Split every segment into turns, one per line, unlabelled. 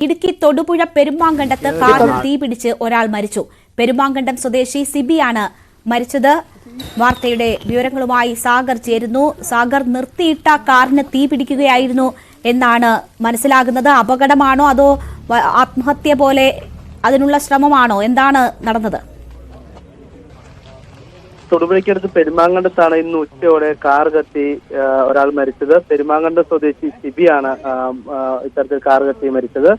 ഇടുക്കി തൊടുപുഴ പെരുമ്പാങ്കണ്ടത്ത് കാറിന് തീപിടിച്ച് ഒരാൾ മരിച്ചു. പെരുമ്പാങ്കണ്ടം സ്വദേശി സിബിയാണ് മരിച്ചത്. വാർത്തയുടെ വിവരങ്ങളുമായി സാഗർ ചേരുന്നു. സാഗർ, നിർത്തിയിട്ട കാറിന് തീപിടിക്കുകയായിരുന്നു എന്നാണ് മനസ്സിലാകുന്നത്. അപകടമാണോ അതോ ആത്മഹത്യ പോലെ അതിനുള്ള ശ്രമമാണോ? എന്താണ് നടന്നത്?
തൊടുപുഴയ്ക്കടുത്ത് പെരുമാങ്കണ്ടത്താണ് ഇന്ന് ഉച്ചയോടെ കാർ കത്തി ഒരാൾ മരിച്ചത്. പെരുമാങ്കണ്ടം സ്വദേശി സിബിയാണ് ഇത്തരത്തിൽ കാർ കത്തി മരിച്ചത്.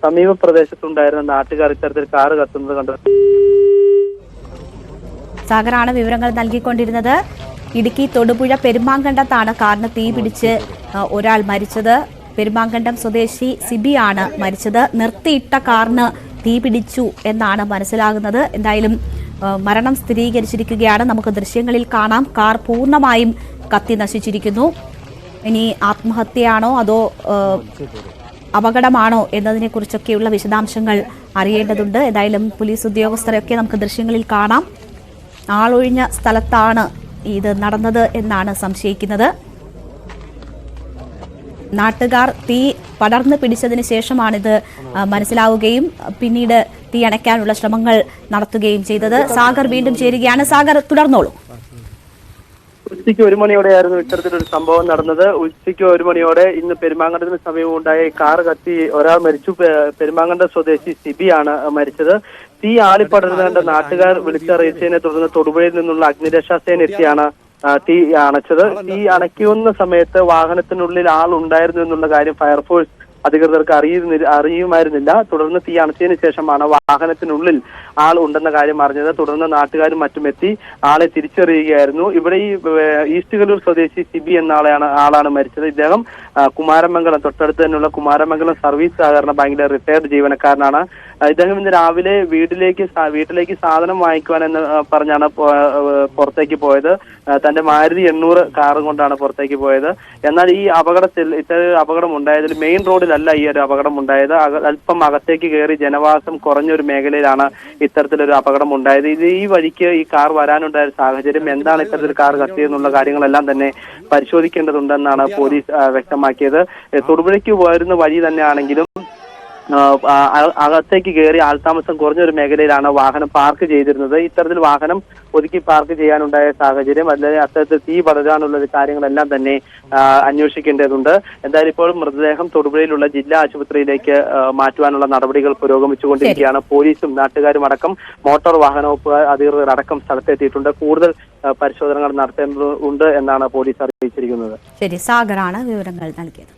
സമീപ പ്രദേശത്തുണ്ടായിരുന്ന നാട്ടുകാർ ഇത്തരത്തിൽ കാർ കത്തുന്നത് കണ്ടു.
സാഗറാണ് വിവരങ്ങൾ നൽകിക്കൊണ്ടിരുന്നത്. ഇടുക്കി തൊടുപുഴ പെരുമാങ്കണ്ടത്താണ് കാറിന് തീപിടിച്ച് ഒരാൾ മരിച്ചത്. പെരുമാങ്കണ്ടം സ്വദേശി സിബിയാണ് മരിച്ചത്. നിർത്തിയിട്ട കാറിന് തീപിടിച്ചു എന്നാണ് മനസ്സിലാകുന്നത്. എന്തായാലും മരണം സ്ഥിരീകരിച്ചിരിക്കുകയാണ്. നമുക്ക് ദൃശ്യങ്ങളിൽ കാണാം. കാർ പൂർണ്ണമായും കത്തി നശിച്ചിരിക്കുന്നു. ഇനി ആത്മഹത്യയാണോ അതോ അപകടമാണോ എന്നതിനെ കുറിച്ചൊക്കെയുള്ള വിശദാംശങ്ങൾ അറിയേണ്ടതുണ്ട്. എന്തായാലും പോലീസ് ഉദ്യോഗസ്ഥരെയൊക്കെ നമുക്ക് ദൃശ്യങ്ങളിൽ കാണാം. ആളൊഴിഞ്ഞ സ്ഥലത്താണ് ഇത് നടന്നത് എന്നാണ് സംശയിക്കുന്നത്. നാട്ടുകാർ തീ പടർന്നു പിടിച്ചതിന് ശേഷമാണിത് മനസ്സിലാവുകയും പിന്നീട് തീ അണയ്ക്കാനുള്ള ശ്രമങ്ങൾ നടത്തുകയും ചെയ്തത്. സാഗർ വീണ്ടും ചേരുകയാണ്. സാഗർ, തുടർന്നോളൂ.
ഉച്ചയ്ക്ക് 1 മണിയോടെയായിരുന്നു ഇത്തരത്തിലൊരു സംഭവം നടന്നത്. ഉച്ചയ്ക്ക് 1 മണിയോടെ ഇന്ന് പെരുമാങ്കണ്ടത്തിന് സമീപം ഉണ്ടായ കാർ കത്തി ഒരാൾ മരിച്ചു. പെരുമാങ്കണ്ടം സ്വദേശി സിബിയാണ് മരിച്ചത്. തീ ആളിപ്പടരുന്ന നാട്ടുകാർ വിളിച്ചറിയിച്ചതിനെ തുടർന്ന് തൊടുപുഴയിൽ നിന്നുള്ള അഗ്നിരക്ഷാ സേന എത്തിയാണ് തീ അണച്ചത്. തീ അണയ്ക്കുന്ന സമയത്ത് വാഹനത്തിനുള്ളിൽ ആൾ ഉണ്ടായിരുന്നു എന്നുള്ള കാര്യം ഫയർഫോഴ്സ് അധികൃതർക്ക് അറിയുമായിരുന്നില്ല. തുടർന്ന് തീ അണച്ചതിന് ശേഷമാണ് വാഹനത്തിനുള്ളിൽ ആൾ ഉണ്ടെന്ന കാര്യം അറിഞ്ഞത്. തുടർന്ന് നാട്ടുകാരും മറ്റുമെത്തി ആളെ തിരിച്ചറിയുകയായിരുന്നു. ഇവിടെ ഈ ഈസ്റ്റ് കല്ലൂർ സ്വദേശി സിബി എന്ന ആളാണ് മരിച്ചത്. ഇദ്ദേഹം കുമാരമംഗലം, തൊട്ടടുത്ത് തന്നെയുള്ള കുമാരമംഗലം സർവീസ് സഹകരണ ബാങ്കിലെ റിട്ടയർഡ് ജീവനക്കാരനാണ്. ഇദ്ദേഹം ഇന്ന് രാവിലെ വീട്ടിലേക്ക് സാധനം വാങ്ങിക്കുവാനെന്ന് പറഞ്ഞാണ് പുറത്തേക്ക് പോയത്. തന്റെ മാരുതി 800 കാറും കൊണ്ടാണ് പുറത്തേക്ക് പോയത്. എന്നാൽ ഈ അപകടം ഉണ്ടായതിൽ മെയിൻ റോഡിലല്ല ഈ ഒരു അപകടം ഉണ്ടായത്. അല്പം അകത്തേക്ക് കയറി ജനവാസം കുറഞ്ഞൊരു മേഖലയിലാണ് ഇത്തരത്തിലൊരു അപകടം ഉണ്ടായത്. ഈ വഴിക്ക് ഈ കാർ വരാനുണ്ടായ സാഹചര്യം, എന്താണ് ഇത്തരത്തിൽ കാർ കത്തിയെന്നുള്ള കാര്യങ്ങളെല്ലാം തന്നെ പരിശോധിക്കേണ്ടതുണ്ടെന്നാണ് പോലീസ് വ്യക്തമാക്കിയത്. തൊടുപുഴയ്ക്ക് വരുന്ന വഴി തന്നെയാണെങ്കിലും അകത്തേക്ക് കയറി ആൾതാമസം കുറഞ്ഞൊരു മേഖലയിലാണ് വാഹനം പാർക്ക് ചെയ്തിരുന്നത്. ഇത്തരത്തിൽ വാഹനം ഒതുക്കി പാർക്ക് ചെയ്യാനുണ്ടായ സാഹചര്യം, അല്ലെങ്കിൽ അത്തരത്തിൽ തീ പടരാനുള്ള കാര്യങ്ങളെല്ലാം തന്നെ അന്വേഷിക്കേണ്ടതുണ്ട്. എന്തായാലും ഇപ്പോൾ മൃതദേഹം തൊടുപുഴയിലുള്ള ജില്ലാ ആശുപത്രിയിലേക്ക് മാറ്റുവാനുള്ള നടപടികൾ പുരോഗമിച്ചുകൊണ്ടിരിക്കുകയാണ്. പോലീസും നാട്ടുകാരും അടക്കം മോട്ടോർ വാഹന വകുപ്പ് അധികൃതർ അടക്കം സ്ഥലത്തെത്തിയിട്ടുണ്ട്. കൂടുതൽ പരിശോധനകൾ നടത്തേണ്ടതുണ്ട് എന്നാണ് പോലീസ് അറിയിച്ചിരിക്കുന്നത്.
ശരി, സാഗറാണ് വിവരങ്ങൾ നൽകിയത്.